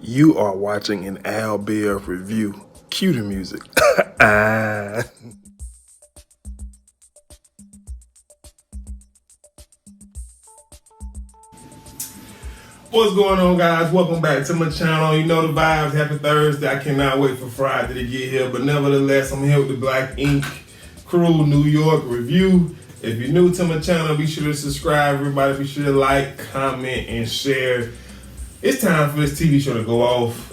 You are watching an Al Bear review. Cue the music. What's going on, guys? Welcome back to my channel. You know the vibes. Happy Thursday. I cannot wait for Friday to get here. But nevertheless, I'm here with the Black Ink Crew New York review. If you're new to my channel, be sure to subscribe. Everybody be sure to like, comment, and share. It's time for this TV show to go off.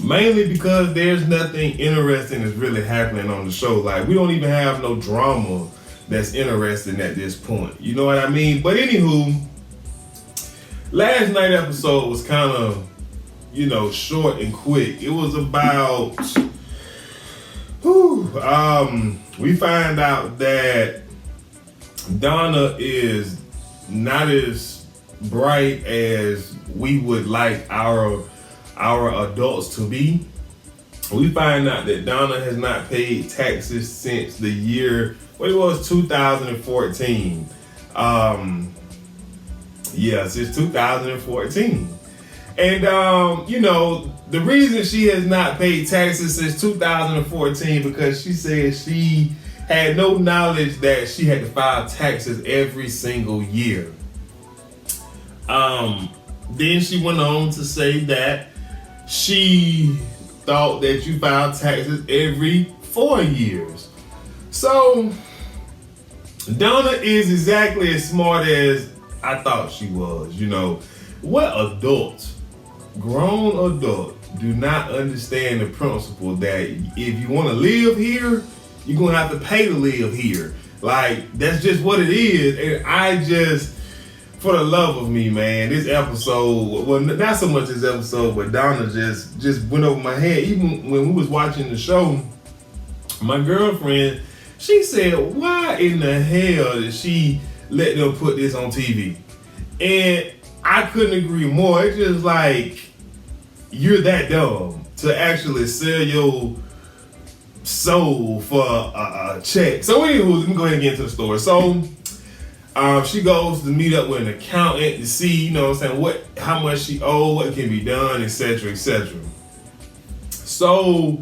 Mainly because there's nothing interesting that's really happening on the show. Like, we don't even have no drama that's interesting at this point. You know what I mean? But anywho, last night episode was kind of, short and quick. It was about, we find out that Donna is not as bright as we would like our adults to be. We find out that Donna has not paid taxes since the year, 2014. Since 2014. And, the reason she has not paid taxes since 2014 because she said she had no knowledge that she had to file taxes every single year. Then she went on to say that she thought that you filed taxes every 4 years. So, Donna is exactly as smart as I thought she was. What adults, grown adults, do not understand the principle that if you want to live here, you're going to have to pay to live here. Like, that's just what it is. And I just, for the love of me, man, this episode, well, not so much this episode, but Donna just went over my head. Even when we was watching the show, my girlfriend, she said, why in the hell did she let them put this on TV? And I couldn't agree more. It's just like, you're that dumb to actually sell your soul for a check. So anywho, let me go ahead and get into the story. So she goes to meet up with an accountant to see, how much she owed, what can be done, etc., etc. So,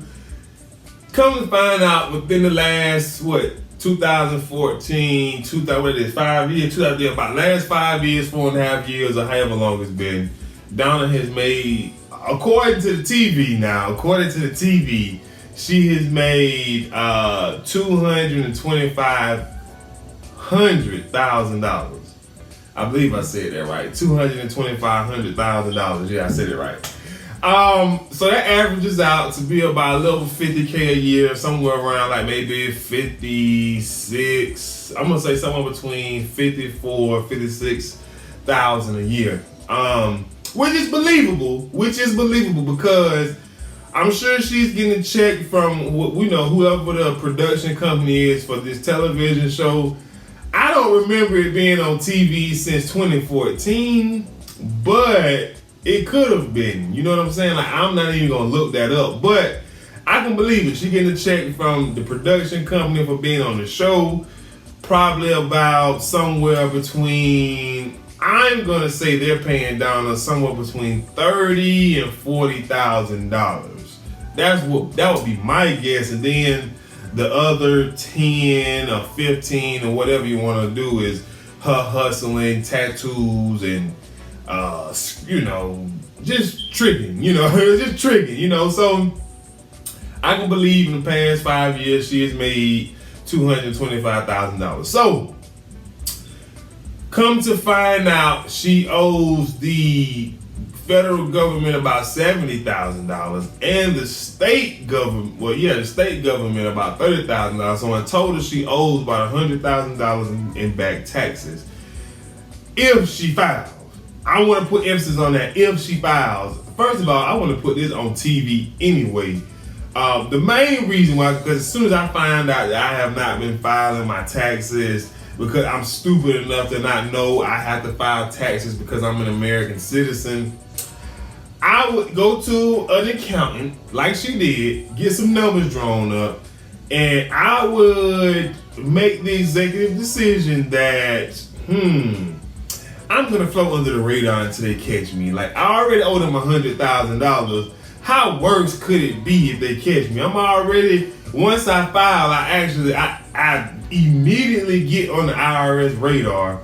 come to find out, within the last, 2014, 5 years, about last 5 years, 4.5 years, or however long it's been, Donna has made, according to the TV, she has made $225,000. I believe I said that right. $225,000. Yeah, I said it right. So that averages out to be about a little $50K a year, somewhere around like maybe 56. I'm gonna say somewhere between 54, 56,000 a year. Which is believable because I'm sure she's getting a check from whoever the production company is for this television show. I don't remember it being on TV since 2014, but it could have been. You know what I'm saying? Like, I'm not even gonna look that up, but I can believe it. She getting a check from the production company for being on the show, probably about somewhere between, I'm gonna say they're paying Donna somewhere between $30,000 and $40,000. That would be my guess, and then the other 10 or 15 or whatever you want to do is her hustling, tattoos, and just tricking, just tricking, So I can believe in the past 5 years she has made $225,000. So come to find out, she owes the federal government about $70,000 and the state government, the state government about $30,000. So in total, she owes about $100,000 in back taxes. If she files, I want to put emphasis on that. If she files, first of all, I want to put this on TV anyway. The main reason why, because as soon as I find out that I have not been filing my taxes, because I'm stupid enough to not know I have to file taxes because I'm an American citizen, I would go to an accountant, like she did, get some numbers drawn up, and I would make the executive decision that, I'm gonna float under the radar until they catch me. Like, I already owe them $100,000. How worse could it be if they catch me? I'm already, once I file, I immediately get on the IRS radar.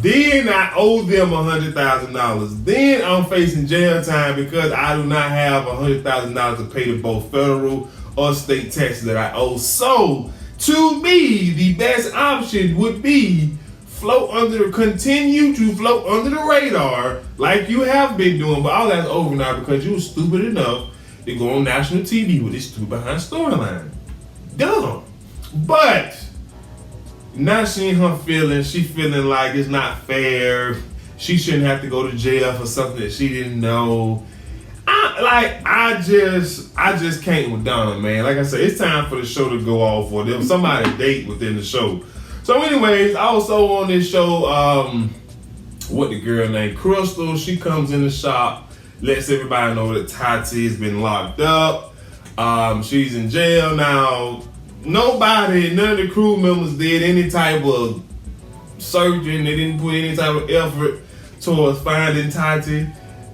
Then I owe them $100,000. Then I'm facing jail time because I do not have $100,000 to pay to both federal or state taxes that I owe. So, to me, the best option would be continue to float under the radar like you have been doing, but all that's over now because you were stupid enough to go on national TV with this stupid behind storyline. Dumb. But now she in her feelings, she feeling like it's not fair. She shouldn't have to go to jail for something that she didn't know. I just can't with Donna, man. Like I said, it's time for the show to go off for them. Somebody date within the show. So anyways, also on this show, what the girl named Crystal, she comes in the shop, lets everybody know that Tati has been locked up. She's in jail now. None of the crew members did any type of searching. They didn't put any type of effort towards finding Tati.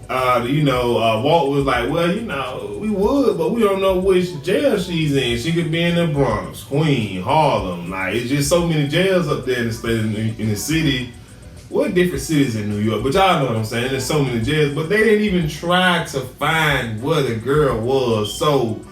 Walt was like, well, we would, but we don't know which jail she's in. She could be in the Bronx, Queens, Harlem. Like, it's just so many jails up there in the state, in the city. What different cities in New York? But y'all know what I'm saying. There's so many jails, but they didn't even try to find where the girl was. So,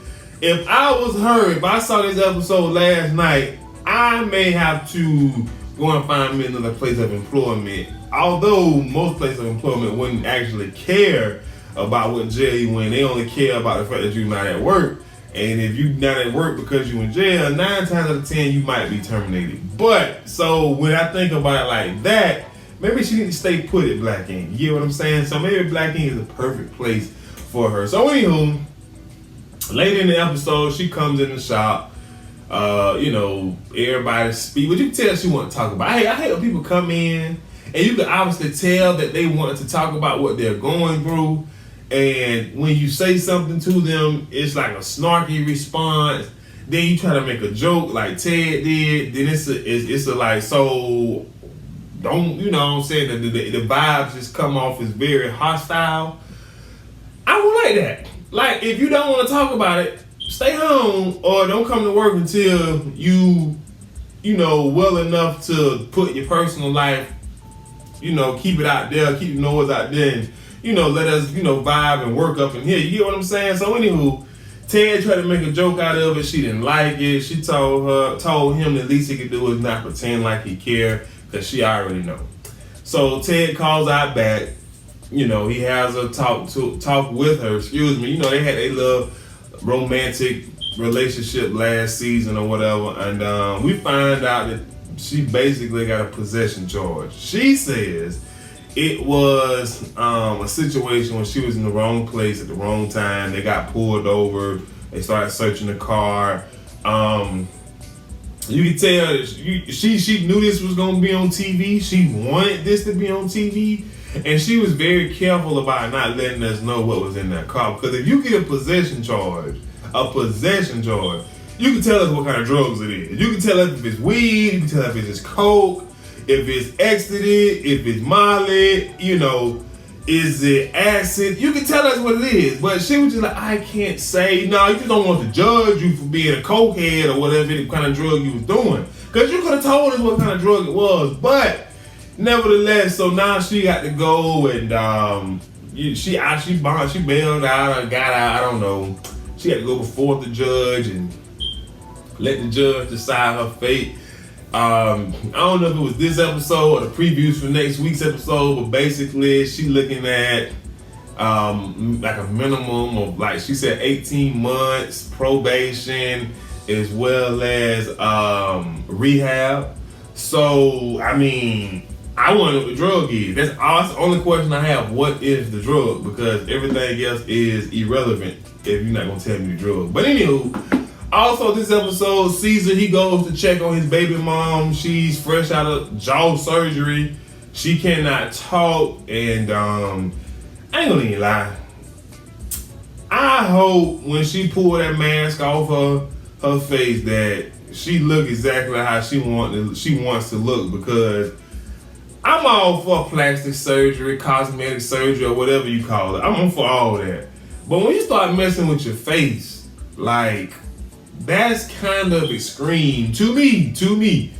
if I was her, if I saw this episode last night, I may have to go and find me another place of employment. Although most places of employment wouldn't actually care about what jail you in, they only care about the fact that you're not at work. And if you're not at work because you're in jail, 9 times out of 10 you might be terminated. But so when I think about it like that, maybe she needs to stay put at Black Ink. You get what I'm saying? So maybe Black Ink is the perfect place for her. So anywho, later in the episode, she comes in the shop. Everybody speak. But you can tell she want to talk about. I hate when people come in and you can obviously tell that they want to talk about what they're going through. And when you say something to them, it's like a snarky response. Then you try to make a joke like Ted did. Then it's a like, so don't, you know what I'm saying? The vibes just come off as very hostile. I don't like that. Like, if you don't want to talk about it, stay home or don't come to work until you well enough to put your personal life, keep it out there, keep the noise out there, and, let us, vibe and work up in here. You get what I'm saying? So anywho, Ted tried to make a joke out of it. She didn't like it. She told him the least he could do is not pretend like he cared because she already know. So Ted calls out back. He has a talk with her. Excuse me. They had a little romantic relationship last season or whatever, and we find out that she basically got a possession charge. She says it was a situation when she was in the wrong place at the wrong time. They got pulled over. They started searching the car. You can tell she knew this was going to be on TV. She wanted this to be on TV. And she was very careful about not letting us know what was in that car. Because if you get a possession charge, you can tell us what kind of drugs it is. You can tell us if it's weed, you can tell us if it's coke, if it's ecstasy, if it's Molly, is it acid? You can tell us what it is. But she was just like, I can't say. No, you just don't want to judge you for being a cokehead or whatever kind of drug you was doing. Because you could have told us what kind of drug it was. But nevertheless, so now she got to go and she bailed out or got out, I don't know. She had to go before the judge and let the judge decide her fate. I don't know if it was this episode or the previews for next week's episode, but basically she looking at like a minimum of, like she said, 18 months probation as well as rehab. So, I mean, I want to know what the drug is. That's the only question I have. What is the drug? Because everything else is irrelevant if you're not going to tell me the drug. But anywho, also this episode, Caesar, he goes to check on his baby mom. She's fresh out of jaw surgery. She cannot talk. And I ain't going to even lie. I hope when she pull that mask off her face that she look exactly how she wants to look, because I'm all for plastic surgery, cosmetic surgery, or whatever you call it. I'm for all that. But when you start messing with your face, like, that's kind of extreme to me.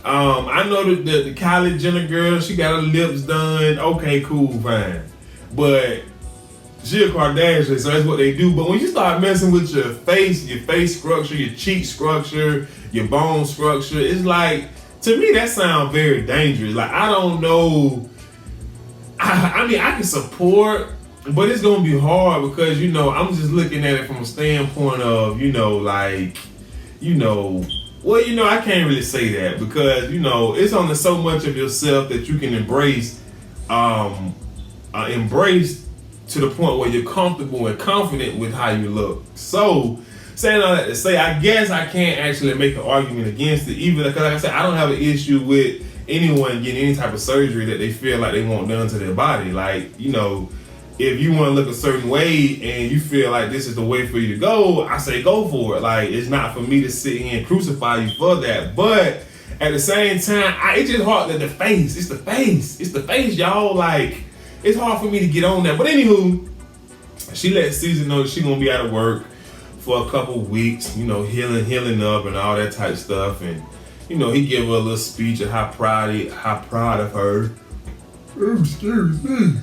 I know that the Kylie Jenner girl, she got her lips done. Okay, cool, fine. But she a Kardashian, so that's what they do. But when you start messing with your face structure, your cheek structure, your bone structure, it's like, to me, that sounds very dangerous. Like, I don't know. I mean, I can support, but it's going to be hard because, I'm just looking at it from a standpoint of, I can't really say that because, it's only so much of yourself that you can embrace to the point where you're comfortable and confident with how you look. So, saying all that to say, I guess I can't actually make an argument against it, even because, like I said, I don't have an issue with anyone getting any type of surgery that they feel like they want done to their body. Like, if you want to look a certain way and you feel like this is the way for you to go, I say go for it. Like, it's not for me to sit here and crucify you for that. But at the same time, it's just hard that it's the face, y'all. Like, it's hard for me to get on that. But anywho, she let Caesar know that she's going to be out of work for a couple weeks, healing up and all that type stuff. And, he gave her a little speech of how proud of her. Excuse me.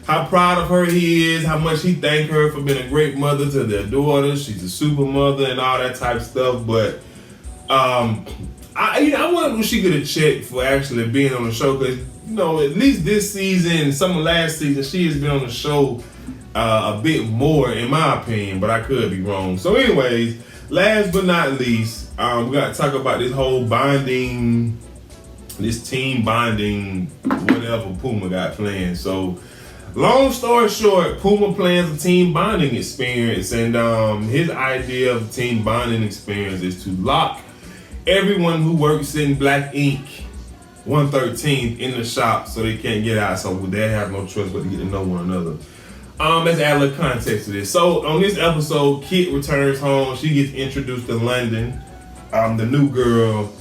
How proud of her he is, how much he thanked her for being a great mother to their daughter. She's a super mother and all that type of stuff. But I wonder if she could have checked for actually being on the show because, at least this season, some of last season, she has been on the show a bit more, in my opinion, but I could be wrong. So anyways, last but not least, we got to talk about this whole bonding, this team bonding, whatever Puma got planned. So long story short, Puma plans a team bonding experience, and his idea of a team bonding experience is to lock everyone who works in Black Ink 113th in the shop so they can't get out, so they have no choice but to get to know one another. Let's add a little context to this. So on this episode, Kit returns home. She gets introduced to London, the new girl,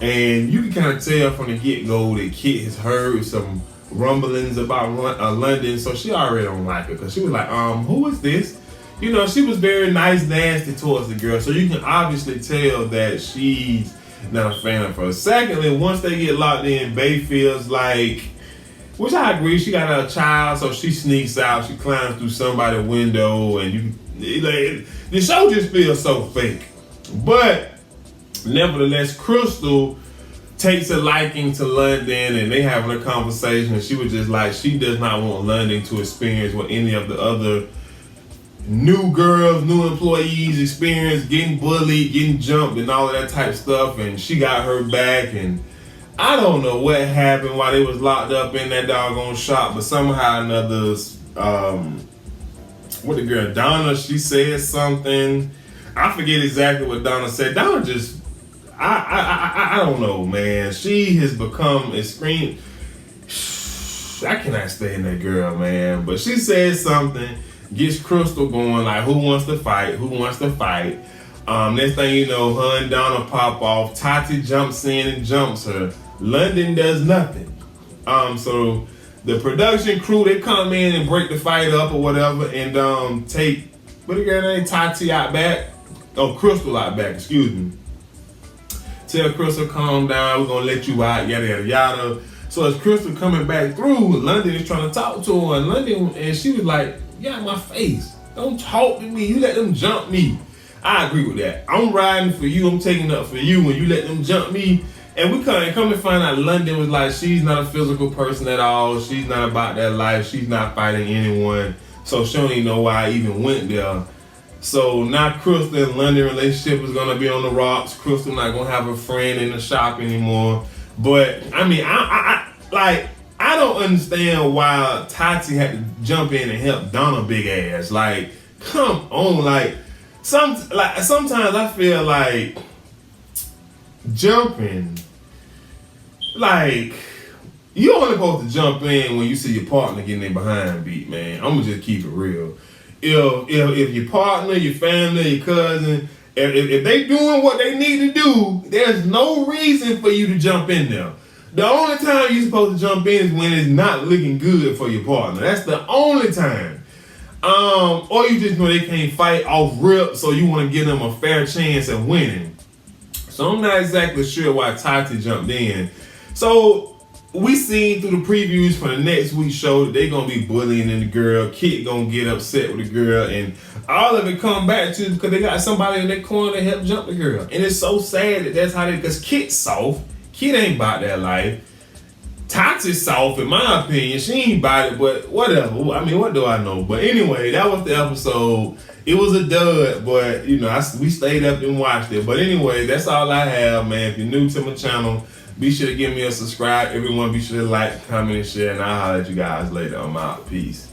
and you can kind of tell from the get-go that Kit has heard some rumblings about London, so she already don't like her because she was like, who is this? She was very nice, nasty towards the girl, so you can obviously tell that she's not a fan of her. Secondly, once they get locked in, Bay feels like, which I agree, she got a child, so she sneaks out, she climbs through somebody's window, and the show just feels so fake. But nevertheless, Crystal takes a liking to London, and they having a conversation, and she was just like, she does not want London to experience what any of the other new girls, new employees experience, getting bullied, getting jumped, and all of that type of stuff. And she got her back, and I don't know what happened while they was locked up in that doggone shop, but somehow or another, what the girl, Donna, she said something. I forget exactly what Donna said. Donna just, I don't know, man. She has become a screen. I cannot stand that girl, man. But she said something, gets Crystal going, like, who wants to fight? Next thing you know, her and Donna pop off. Tati jumps in and jumps her. London does nothing. So the production crew, they come in and break the fight up or whatever, and take, what the girl name? Tati out back. Oh, Crystal out back, excuse me. Tell Crystal, calm down, we're gonna let you out, yada yada yada. So as Crystal coming back through, London is trying to talk to her, and she was like, "Get out my face. Don't talk to me. You let them jump me." I agree with that. I'm riding for you. I'm taking up for you when you let them jump me. And we come to find out London was like, she's not a physical person at all. She's not about that life. She's not fighting anyone. So she don't even know why I even went there. So now Crystal and London relationship is going to be on the rocks. Crystal not going to have a friend in the shop anymore. But, I mean, I don't understand why Tati had to jump in and help Donna big ass. Like, come on, sometimes I feel like jumping, like, you only supposed to jump in when you see your partner getting their behind beat, man. I'm gonna just keep it real. If your partner, your family, your cousin, if they doing what they need to do, there's no reason for you to jump in there. The only time you're supposed to jump in is when it's not looking good for your partner. That's the only time. Or you just know they can't fight off rip, so you want to give them a fair chance of winning. So I'm not exactly sure why Tati jumped in. So we seen through the previews for the next week's show that they gonna be bullying the girl. Kit gonna get upset with the girl, and all of it come back to because they got somebody in their corner to help jump the girl. And it's so sad that that's how they. Because Kit's soft. Kit ain't about that life. Tati's soft, in my opinion. She ain't about it, but whatever. I mean, what do I know? But anyway, that was the episode. It was a dud, but you know, we stayed up and watched it. But anyway, that's all I have, man. If you're new to my channel, be sure to give me a subscribe. Everyone be sure to like, comment, and share, and I'll holler at you guys later. I'm out. Peace.